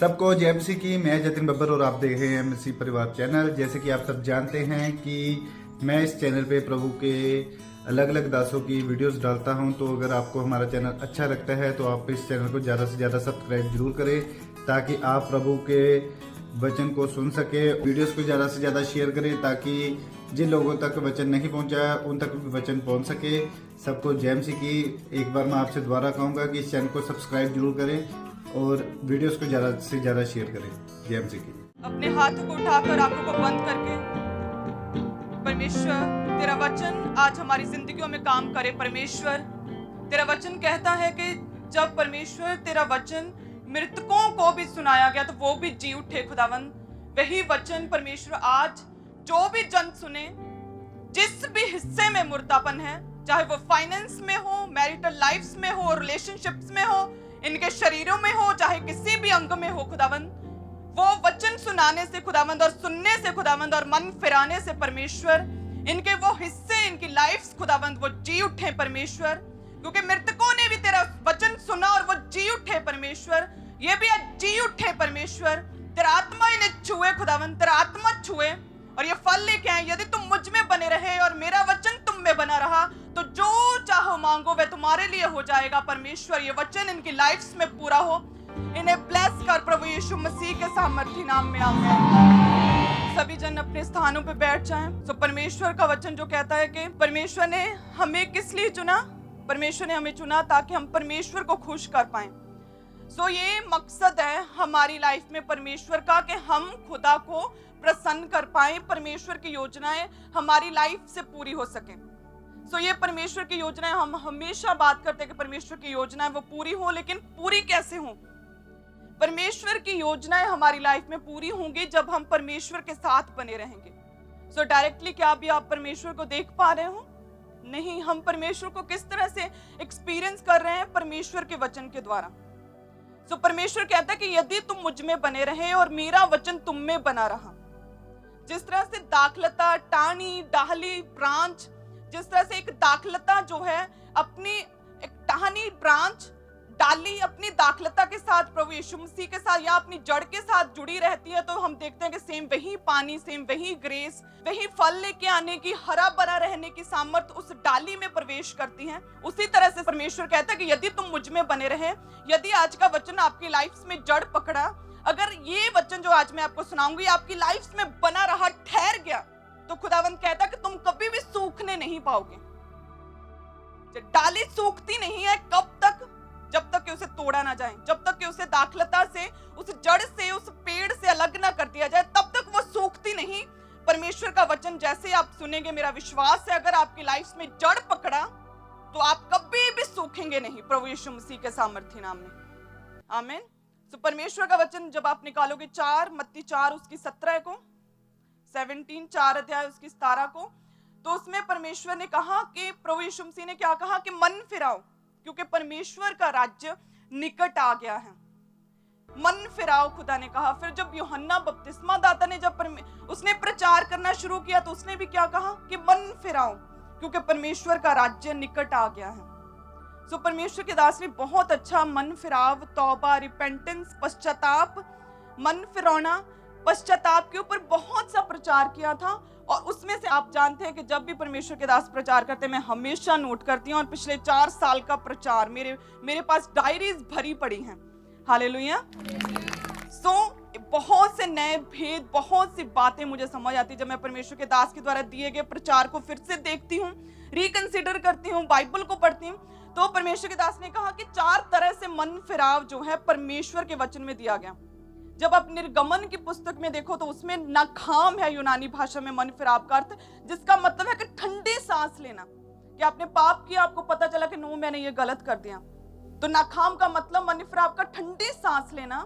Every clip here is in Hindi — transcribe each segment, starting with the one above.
सबको जय मसीह की। मैं जतिन बब्बर और आप देख रहे हैं मसीह परिवार चैनल। जैसे कि आप सब जानते हैं कि मैं इस चैनल पे प्रभु के अलग अलग दासों की वीडियोस डालता हूं, तो अगर आपको हमारा चैनल अच्छा लगता है तो आप इस चैनल को ज़्यादा से ज़्यादा सब्सक्राइब जरूर करें, ताकि आप प्रभु के वचन को सुन सके। वीडियोस को ज़्यादा से ज़्यादा शेयर करें, ताकि जिन लोगों तक वचन नहीं पहुंचा उन तक भी वचन पहुंच सके। सबको जय मसीह की। एक बार मैं आपसे दोबारा कहूँगा कि इस चैनल को सब्सक्राइब जरूर करें और वीडियोस को ज़्यादा से ज़्यादा शेयर करें। जय मसीह की। अपने हाथों को उठाकर आंखों को बंद करके, परमेश्वर तेरा वचन आज हमारी जिंदगियों में काम करे। परमेश्वर तेरा वचन कहता है कि जब परमेश्वर तेरा वचन मृतकों को भी सुनाया गया तो वो भी जी उठे। खुदावन वही वचन परमेश्वर आज जो भी जन सुने, जिस भी हिस्से में मुर्दापन है, चाहे वो फाइनेंस में हो, मैरिटल लाइफ्स में हो, रिलेशनशिप्स में हो, इनके शरीरों में हो, चाहे किसी भी अंग में हो, खुदावंद वो वचन सुनाने से खुदावंद और सुनने से खुदावंद और मन फिराने से परमेश्वर इनके वो हिस्से, इनकी लाइफ्स खुदावंद वो जी उठे परमेश्वर, क्योंकि मृतकों ने भी तेरा वचन सुना और वो जी उठे परमेश्वर। ये भी आज जी उठे परमेश्वर, तेरा आत्मा इन्हें छुए खुदावंद, तेरा आत्मा छुए और ये फल लेके आए। यदि तुम मुझ में बने रहे और मेरा वचन तुम में बना रहा तो जो चाहो मांगो वह तुम्हारे लिए हो जाएगा। परमेश्वर ये वचन इनकी लाइफ्स में पूरा हो, इन्हें ब्लेस कर प्रभु यीशु मसीह के सामर्थी नाम में, आमीन। सभी जन अपने स्थानों पे बैठ जाएं। तो परमेश्वर का वचन जो कहता है कि परमेश्वर ने हमें किस लिए चुना? परमेश्वर ने हमें चुना ताकि हम परमेश्वर को खुश कर पाएं। सो ये मकसद है हमारी लाइफ में परमेश्वर का कि हम खुदा को प्रसन्न कर पाएं, परमेश्वर की योजनाएं हमारी लाइफ से पूरी हो सके। सो ये परमेश्वर की योजनाएं, हम हमेशा बात करते हैं कि परमेश्वर की योजनाएं वो पूरी हो, लेकिन पूरी कैसे हो? परमेश्वर की योजनाएं हमारी लाइफ में पूरी होंगी जब हम परमेश्वर के साथ बने रहेंगे। सो डायरेक्टली क्या अभी आप परमेश्वर को देख पा रहे हो? नहीं। हम परमेश्वर को किस तरह से एक्सपीरियंस कर रहे हैं? परमेश्वर के वचन के द्वारा। सो परमेश्वर कहता है कि यदि तुम मुझ में बने रहे और मेरा वचन तुम में बना रहा, जिस तरह से दाखलता, टाहनी, डाली, ब्रांच, जिस तरह से एक दाखलता जो है अपनी एक टहनी, ब्रांच, डाली अपनी दाखलता के साथ, प्रभु यीशु मसीह के साथ या अपनी जड़ के साथ जुड़ी रहती है, तो हम देखते हैं कि सेम वही पानी, सेम वही ग्रेस, वही फल लेके आने की, हरा भरा रहने की सामर्थ उस डाली में प्रवेश करती है। उसी तरह से परमेश्वर कहता है कि यदि तुम मुझ में बने रहे, यदि आज का वचन आपकी लाइफ में जड़ पकड़ा, अगर ये वचन जो आज मैं आपको सुनाऊंगी आपकी लाइफ में बना रहा, ठहर गया, तो खुदावंद कहता कि तुम कभी भी सूखने नहीं पाओगे। डाली सूखती नहीं है कब तक? जब तक कि उसे तोड़ा ना जाए, जब तक कि उसे दाखलता से, उस जड़ से, उस पेड़ से अलग ना कर दिया जाए, तब तक वो सूखती नहीं। परमेश्वर का वचन जैसे आप सुनेंगे, मेरा विश्वास है अगर आपकी लाइफ में जड़ पकड़ा तो आप कभी भी सूखेंगे नहीं, प्रभु यीशु मसीह के सामर्थी नाम में, आमीन। तो परमेश्वर का वचन जब आप निकालोगे 4 मत्ती 4 उसकी 17 को, 17 4 अध्याय उसकी 17 को, तो उसमें परमेश्वर ने कहा कि प्रभु यीशु मसीह ने क्या कहा कि मन फिराओ, क्योंकि परमेश्वर का राज्य निकट आ गया है। मन फिराओ खुदा ने कहा। फिर जब यूहन्ना बपतिस्मा दाता ने जब उसने प्रचार करना शुरू किया तो उसने भी क्या कहा कि मन फिराओ, क्योंकि परमेश्वर का राज्य निकट आ गया है। सो परमेश्वर के दास ने बहुत अच्छा मन फिराव, तौबा, रिपेंटेंस, पश्चाताप, मन फिरौना, पश्चाताप के ऊपर बहुत सा प्रचार किया था। और उसमें से आप जानते हैं कि जब भी परमेश्वर के दास प्रचार करते हैं मैं हमेशा नोट करती हूँ, और पिछले 4 साल का प्रचार मेरे पास डायरीज भरी पड़ी हैं। हालेलुया। सो बहुत से नए भेद, बहुत सी बातें मुझे समझ आती जब मैं परमेश्वर के दास के द्वारा दिए गए प्रचार को फिर से देखती हूँ, रिकंसिडर करती हूँ, बाइबल को पढ़ती हूँ। तो परमेश्वर के दास ने कहा कि 4 तरह से मन फिराव जो है परमेश्वर के वचन में दिया गया। जब आप निर्गमन की पुस्तक में देखो तो उसमें नाखाम है यूनानी भाषा में मन फिराव का अर्थ, जिसका मतलब है कि ठंडी सांस लेना, कि आपने पाप किया, आपको पता चला कि नो मैंने ये गलत कर दिया, तो नाखाम का मतलब मन फिराव का ठंडी सांस लेना,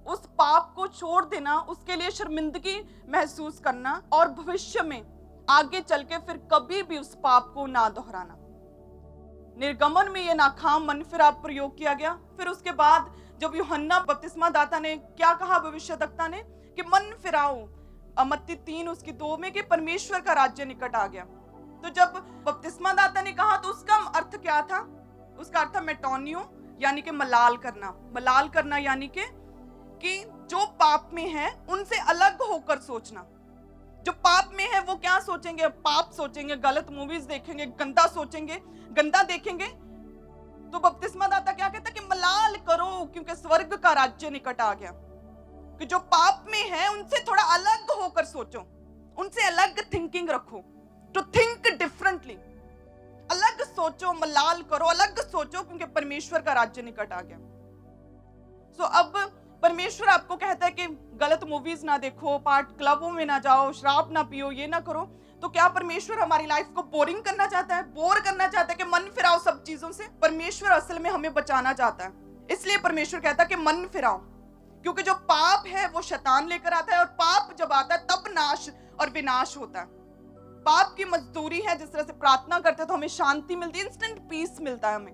उस पाप को छोड़ देना, उसके लिए शर्मिंदगी महसूस करना और भविष्य में आगे चल के फिर कभी भी उस पाप को ना दोहराना। निर्गमन में ये नाखाम मन फिराव प्रयोग किया गया। फिर उसके बाद जब यूहन्ना बपतिस्मा दाता ने क्या कहा, भविष्यद्वक्ता ने, कि मन फिराओ, मत्ती 3 उसकी 2 में, कि परमेश्वर का राज्य निकट आ गया। तो जब बपतिस्मा दाता ने कहा तो उसका अर्थ क्या था? उसका अर्थ मेटोनियो, यानी कि मलाल करना। मलाल करना यानी कि जो पाप में है उनसे अलग होकर सोचना। जो पाप में है वो क्या सोचेंगे? पाप सोचेंगे, गलत मूवीज देखेंगे, गंदा सोचेंगे, गंदा देखेंगे। तो बपतिस्मा दाता क्या कहता है कि मलाल करो क्योंकि स्वर्ग का राज्य निकट आ गया। कि जो पाप में है उनसे थोड़ा अलग होकर सोचो, उनसे अलग थिंकिंग रखो, टू थिंक डिफरेंटली। अलग सोचो, मलाल करो, अलग सोचो क्योंकि परमेश्वर का राज्य निकट आ गया। सो अब परमेश्वर आपको कहता है कि गलत मूवीज ना देखो, पार्ट क्लबों में ना जाओ, शराब ना पियो, ये ना करो। तो क्या परमेश्वर हमारी लाइफ को बोरिंग करना चाहता है, बोर करना चाहता है कि मन फिराओ सब चीजों से? परमेश्वर असल में हमें बचाना चाहता है, इसलिए परमेश्वर कहता है कि मन फिराओ। क्योंकि जो पाप है वो शैतान लेकर आता है, और पाप जब आता है तब नाश और विनाश होता है। पाप की मजदूरी है, जिस तरह से प्रार्थना करते तो हमें शांति मिलती है, इंस्टेंट पीस मिलता है हमें।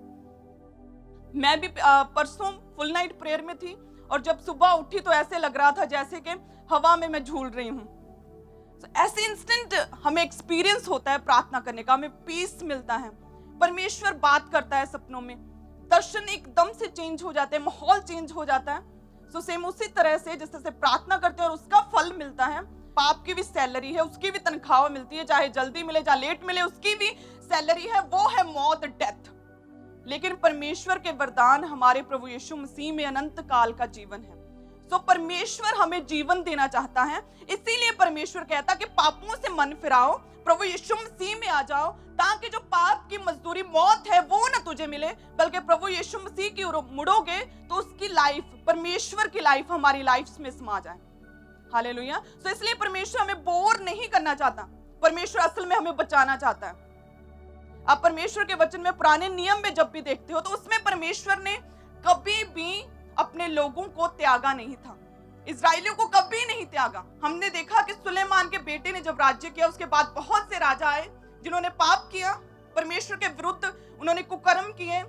मैं भी परसों फुल नाइट प्रेयर में थी, और जब सुबह उठी तो ऐसे लग रहा था जैसे कि हवा में मैं झूल रही हूँ। ऐसे इंस्टेंट हमें एक्सपीरियंस होता है प्रार्थना करने का, हमें पीस मिलता है। परमेश्वर बात करता है सपनों में, दर्शन एकदम से चेंज हो जाते हैं, माहौल चेंज हो जाता है। सो सेम उसी तरह से जिस तरह से प्रार्थना करते हैं और उसका फल मिलता है, पाप की भी सैलरी है, उसकी भी तनख्वाह मिलती है, चाहे जल्दी मिले चाहे लेट मिले, उसकी भी सैलरी है, वो है मौत, डेथ। लेकिन परमेश्वर के वरदान हमारे प्रभु यीशु मसीह में अनंत काल का जीवन है। तो परमेश्वर हमें जीवन देना चाहता है, इसीलिए परमेश्वर कहता कि पापों से मन फिराओ, प्रभु यीशु मसीह में आ जाओ, ताकि जो पाप की मजदूरी मौत है वो ना तुझे मिले, बल्कि प्रभु यीशु मसीह की ओर मुड़ोगे तो उसकी लाइफ, परमेश्वर की लाइफ हमारी लाइफ में समा जाए। हालेलुया। तो इसलिए परमेश्वर हमें बोर नहीं करना चाहता, परमेश्वर असल में हमें बचाना चाहता है। आप परमेश्वर के वचन में पुराने नियम में जब भी देखते हो तो उसमें परमेश्वर ने कभी भी अपने लोगों को त्यागा नहीं था, इजराइलियों को कभी नहीं त्यागा। हमने देखा कि सुलेमान के बेटे ने जब राज्य किया, उसके बाद बहुत से राजा आए जिन्होंने पाप किया, परमेश्वर के विरुद्ध उन्होंने कुकर्म किए,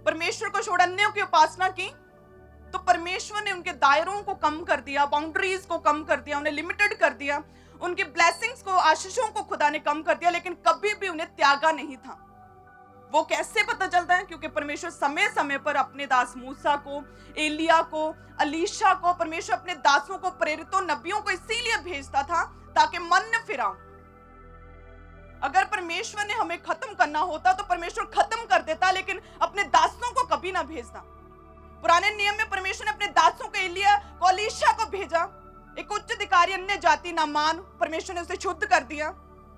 परमेश्वर को छोड़ अन्यों की उपासना की। तो परमेश्वर ने उनके दायरों को कम कर दिया, बाउंड्रीज को कम कर दिया, उन्हें लिमिटेड कर दिया, उनकी ब्लेसिंग्स को, आशीषों को खुदा ने कम कर दिया, लेकिन कभी भी उन्हें त्यागा नहीं था। वो कैसे पता चलता है? क्योंकि परमेश्वर समय समय पर अपने दास मूसा को, एलिया को, अलीशा को, परमेश्वर अपने दासों को, प्रेरितों, नबियों को इसीलिए भेजता था ताकि मन फिराओ। अगर परमेश्वर ने हमें खत्म करना होता तो परमेश्वर खत्म कर देता, लेकिन अपने दासों को कभी ना भेजता। पुराने नियम में परमेश्वर ने अपने दासों को, एलिया को, अलीशा को भेजा। एक उच्च अधिकारी अन्य जाति नामान, परमेश्वर ने उसे शुद्ध कर दिया।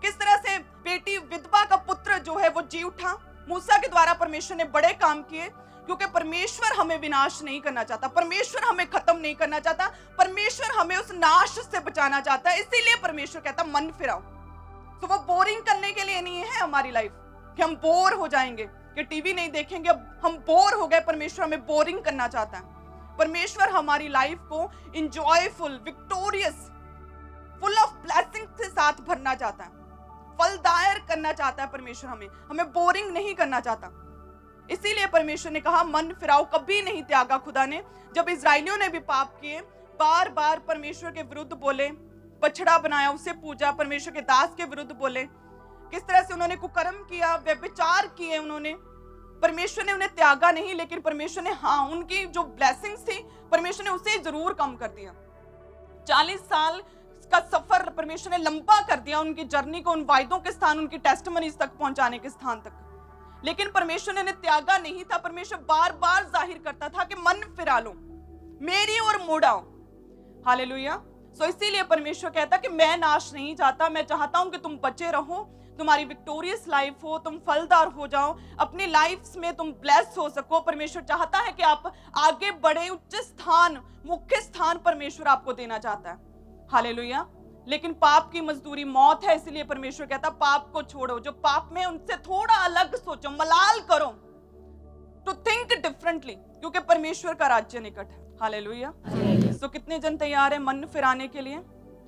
किस तरह से बेटी विधवा का पुत्र जो है वो जी उठा। मूसा के द्वारा परमेश्वर ने बड़े काम किए, क्योंकि परमेश्वर हमें विनाश नहीं करना चाहता, परमेश्वर हमें खत्म नहीं करना चाहता, परमेश्वर हमें उस नाश से बचाना चाहता है। इसीलिए परमेश्वर कहता मन फिराओ। तो वो बोरिंग करने के लिए नहीं है हमारी लाइफ कि हम बोर हो जाएंगे, कि टीवी नहीं देखेंगे, अब हम बोर हो गए। परमेश्वर हमें बोरिंग करना चाहता है। परमेश्वर हमारी लाइफ को enjoyful, victorious, full of blessing के साथ भरना चाहता है, फलदायक करना चाहता है। परमेश्वर हमें बोरिंग नहीं करना चाहता। इसीलिए परमेश्वर ने कहा मन फिराओ, कभी नहीं त्यागा खुदा ने। जब इजराइलियों ने भी पाप किए, बार बार परमेश्वर के विरुद्ध बोले, बछड़ा बनाया, उसे पूजा, परमेश्वर के दास के विरुद्ध बोले, किस तरह से उन्होंने कुकर्म किया, व्यभिचार किए उन्होंने, परमेश्वर ने उन्हें त्यागा नहीं, लेकिन परमेश्वर ने उनकी जो ब्लेसिंग्स थी परमेश्वर ने उसे जरूर कम कर दिया। 40 साल का सफर परमेश्वर ने लंबा कर दिया, उनकी जर्नी को, उन वायदों के स्थान, उनकी टेस्टिमनीज तक पहुंचाने के स्थान तक। लेकिन परमेश्वर ने उन्हें त्यागा नहीं था। परमेश्वर बार बार जाहिर करता था कि मन फिरा लो, मेरी ओर मुड़ आओ। हालेलुया। सो इसीलिए परमेश्वर कहता कि मैं नाश नहीं चाहता, मैं चाहता हूं कि तुम बचे रहो, तुम्हारी विक्टोरियस लाइफ हो, तुम फलदार हो जाओ, अपनी लाइफ में तुम ब्लेस हो सको। परमेश्वर चाहता है कि आप आगे बढ़े, उच्च स्थान, मुख्य स्थान परमेश्वर आपको देना चाहता है। हालेलुया। लेकिन पाप की मजदूरी मौत है, इसलिए परमेश्वर कहता पाप को छोड़ो, जो पाप में उनसे थोड़ा अलग सोचो, मलाल करो, टू थिंक डिफरेंटली, क्योंकि परमेश्वर का राज्य निकट है। हालेलुया। तो कितने जन तैयार हैं मन फिराने के लिए?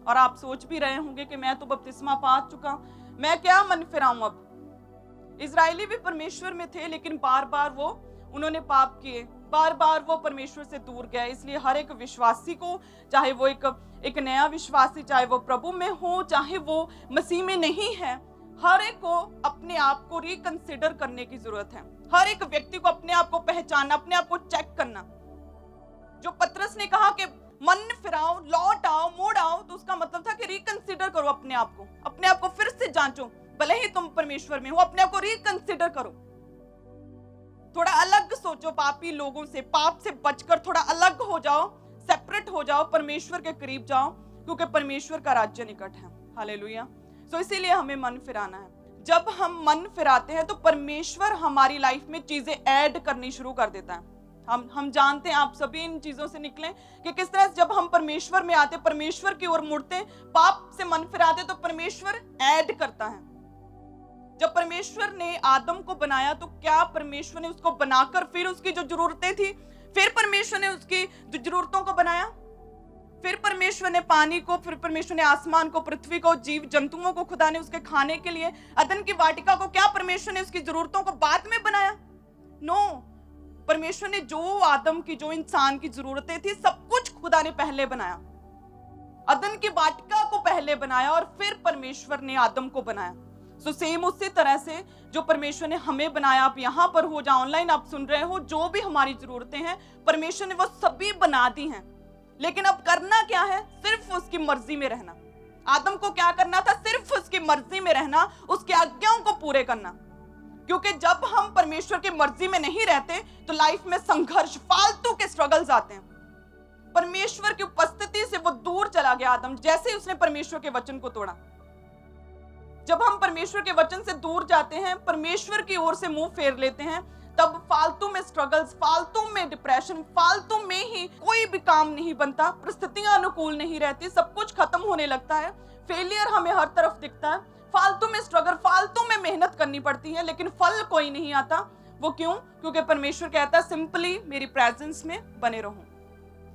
और आप सोच भी रहे होंगे कि मैं तो बपतिस्मा पा चुका, मैं क्या मन फिराऊं अब। इजरायली भी परमेश्वर में थे, लेकिन बार बार उन्होंने पाप किए, बार बार वो परमेश्वर से दूर गए। इसलिए हर एक विश्वासी को, चाहे वो एक नया विश्वासी, चाहे वो प्रभु में हो, चाहे वो मसीह में नहीं है, हर एक को अपने आप को रिकंसिडर करने की जरूरत है। हर एक व्यक्ति को अपने आप को पहचानना, अपने आप को चेक करना। जो पतरस ने कहा कि मन फिराओ, लौट आओ, मुड़ आओ, तो उसका मतलब था कि रिकंसिडर करो अपने आप को फिर से जांचो। भले ही तुम परमेश्वर में हो, अपने आप को रिकंसिडर करो, थोड़ा अलग सोचो पापी लोगों से, पाप से बचकर थोड़ा अलग हो जाओ, सेपरेट हो जाओ, परमेश्वर के करीब जाओ, क्योंकि परमेश्वर का राज्य निकट है। हालेलुया। सो इसीलिए हमें मन फिराना है। जब हम मन फिराते हैं तो परमेश्वर हमारी लाइफ में चीजें ऐड करनी शुरू कर देता है। हम जानते हैं, आप सभी इन चीजों से निकले कि किस तरह जब हम परमेश्वर में आते, परमेश्वर की ओर मुड़ते, पाप से मन फिराते, तो परमेश्वर ऐड करता है। जब परमेश्वर ने आदम को बनाया तो क्या परमेश्वर ने उसको बनाकर फिर उसकी जो जरूरतें थी, फिर परमेश्वर ने उसकी जो जरूरतों को बनाया, फिर परमेश्वर ने पानी को, फिर परमेश्वर ने आसमान को, पृथ्वी को, जीव जंतुओं को खुदा ने उसके खाने के लिए, अदन की वाटिका को, क्या परमेश्वर ने उसकी जरूरतों को बाद में बनाया? नो, परमेश्वर ने जो आदम की, जो इंसान की जरूरतें थी, सब कुछ खुदा ने पहले बनाया। अदन की वाटिका को पहले बनाया और फिर परमेश्वर ने आदम को बनाया। सो सेम उसी तरह से जो परमेश्वर ने हमें बनाया, आप यहाँ पर हो, जहाँ ऑनलाइन आप सुन रहे हो, जो भी हमारी जरूरतें हैं परमेश्वर ने वो सभी बना दी हैं। लेकिन अब करना क्या है? सिर्फ उसकी मर्जी में रहना। आदम को क्या करना था? सिर्फ उसकी मर्जी में रहना, उसकी आज्ञाओं को पूरे करना। क्योंकि जब हम परमेश्वर की मर्जी में नहीं रहते तो लाइफ में संघर्ष, फालतू के स्ट्रगल्स आते हैं। परमेश्वर की उपस्थिति से वो दूर चला गया आदम, जैसे ही उसने परमेश्वर के वचन को तोड़ा। जब हम परमेश्वर के वचन से दूर जाते हैं, परमेश्वर की ओर से मुंह फेर लेते हैं, तब फालतू में स्ट्रगल्स, फालतू में डिप्रेशन, फालतू में ही कोई भी काम नहीं बनता, परिस्थितियां अनुकूल नहीं रहती, सब कुछ खत्म होने लगता है, फेलियर हमें हर तरफ दिखता है, फालतू में स्ट्रगल, फालतू में मेहनत करनी पड़ती है, लेकिन फल कोई नहीं आता। वो क्यों? क्योंकि परमेश्वर कहता है सिंपली मेरी प्रेजेंस में बने रहो,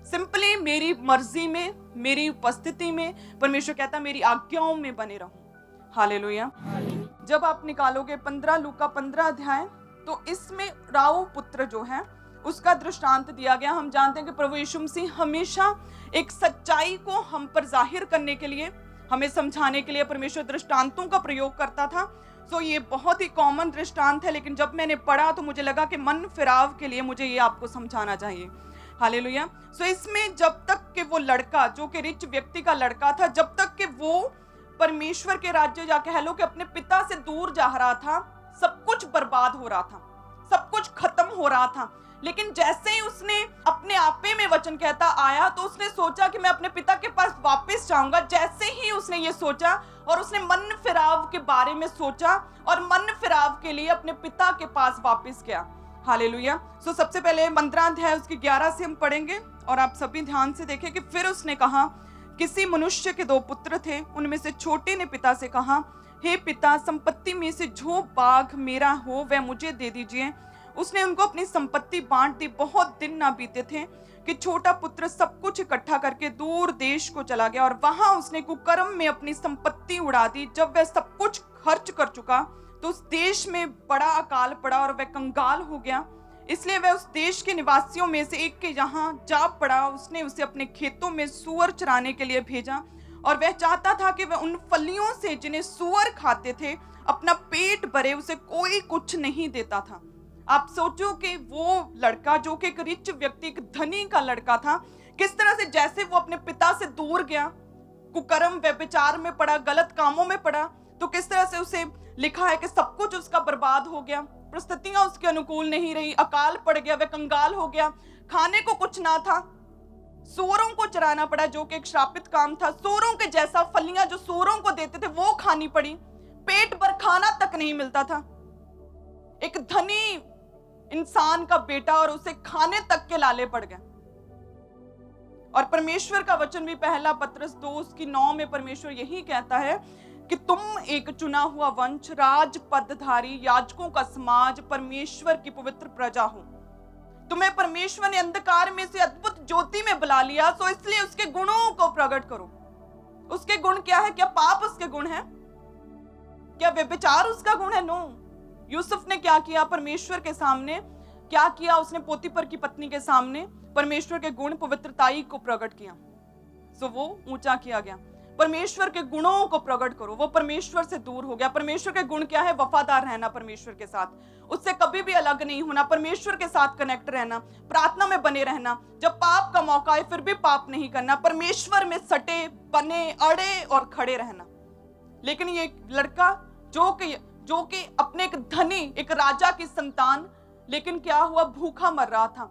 सिंपली मेरी मर्जी में, मेरी उपस्थिति में, परमेश्वर कहता है मेरी आज्ञाओं में बने रहो। हालेलुया। जब आप निकालोगे 15 लूका 15 अध्याय, तो इसमें राव पुत्र जो है उसका दृष्टांत दिया गया। हम जानते हैं कि प्रभु यीशु मसीह हमेशा एक सच्चाई को हम पर जाहिर करने के लिए, हमें समझाने के लिए परमेश्वर दृष्टांतों का प्रयोग करता था। सो ये बहुत ही कॉमन दृष्टांत है, लेकिन जब मैंने पढ़ा तो मुझे लगा कि मन फिराव के लिए मुझे ये आपको समझाना चाहिए। हालेलुया। सो इसमें जब तक कि वो लड़का, जो कि रिच व्यक्ति का लड़का था, जब तक कि वो परमेश्वर के राज्य, या कह लो कि अपने पिता से दूर जा रहा था, सब कुछ बर्बाद हो रहा था, सब कुछ खत्म हो रहा था। लेकिन जैसे ही उसने अपने आपे में वचन कहता आया, तो उसने सोचा कि मैं अपने पिता के पास वापस जाऊंगा। जैसे ही उसने ये सोचा और उसने मन फिराव के बारे में सोचा और मन फिराव के लिए अपने पिता के पास वापस गया। हालेलुया। सो सबसे पहले 15 अध्याय उसकी 11 से हम पढ़ेंगे और आप सभी ध्यान से देखें कि फिर उसने कहा, किसी मनुष्य के 2 पुत्र थे, उनमें से छोटे ने पिता से कहा, हे पिता, संपत्ति में से जो भाग मेरा हो वह मुझे दे दीजिए। उसने उनको अपनी संपत्ति बांट दी। बहुत दिन ना बीते थे कि छोटा पुत्र सब कुछ इकट्ठा करके दूर देश को चला गया और वहां उसने कुकर्म में अपनी संपत्ति उड़ा दी। जब वह सब कुछ खर्च कर चुका तो उस देश में बड़ा अकाल पड़ा और वह कंगाल हो गया। इसलिए वह उस देश के निवासियों में से एक के यहाँ जा पड़ा। उसने उसे अपने खेतों में सूअर चराने के लिए भेजा और वह चाहता था कि वह उन फलियों से जिन्हें सूअर खाते थे अपना पेट भरे, उसे कोई कुछ नहीं देता था। आप सोचो कि वो लड़का, जो कि एक रिच व्यक्ति, एक धनी का लड़का था, किस तरह से जैसे वो अपने पिता से दूर गया, कुकर्म, व्यभिचार में पड़ा, गलत कामों में पड़ा, तो किस तरह से उसे लिखा है कि सब कुछ उसका बर्बाद हो गया, परिस्थितियां उसके अनुकूल नहीं रही, अकाल पड़ गया, वह कंगाल हो गया, खाने को कुछ ना था, सूअरों को चराना पड़ा, जो कि एक श्रापित काम था। सूअरों के जैसा फलियां जो सूअरों को देते थे वो खानी पड़ी, पेट भर खाना तक नहीं मिलता था। एक धनी इंसान का बेटा और उसे खाने तक के लाले पड़ गए। और परमेश्वर का वचन भी पहला पत्रस 2:9 में परमेश्वर यही कहता है कि तुम एक चुना हुआ वंश, राज पदधारी, याजकों का समाज, परमेश्वर की पवित्र प्रजा हो। तुम्हें परमेश्वर ने अंधकार में से अद्भुत ज्योति में बुला लिया, तो इसलिए उसके गुणों को प्रकट करो। उसके गुण क्या है? क्या पाप उसके गुण है? क्या व्यभिचार उसका गुण है? नो। यूसुफ ने क्या किया परमेश्वर के सामने? क्या किया उसने? पोतीफर की पत्नी के सामने परमेश्वर के गुण, पवित्रताई को प्रकट किया। सो वो ऊंचा किया गया। परमेश्वर के गुणों को प्रकट करो। वो परमेश्वर से दूर हो गया। परमेश्वर के गुण क्या है? वफादार रहना परमेश्वर के साथ, उससे कभी भी अलग नहीं होना, परमेश्वर के साथ कनेक्ट रहना, प्रार्थना में बने रहना, जब पाप का मौका आए फिर भी पाप नहीं करना, परमेश्वर में सटे बने अड़े और खड़े रहना। लेकिन ये लड़का जो कि अपने एक धनी, एक राजा की संतान, लेकिन क्या हुआ? भूखा मर रहा था,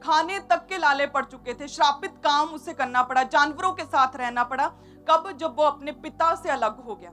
खाने तक के लाले पड़ चुके थे, श्रापित काम उसे करना पड़ा, जानवरों के साथ रहना पड़ा। कब? जब वो अपने पिता से अलग हो गया।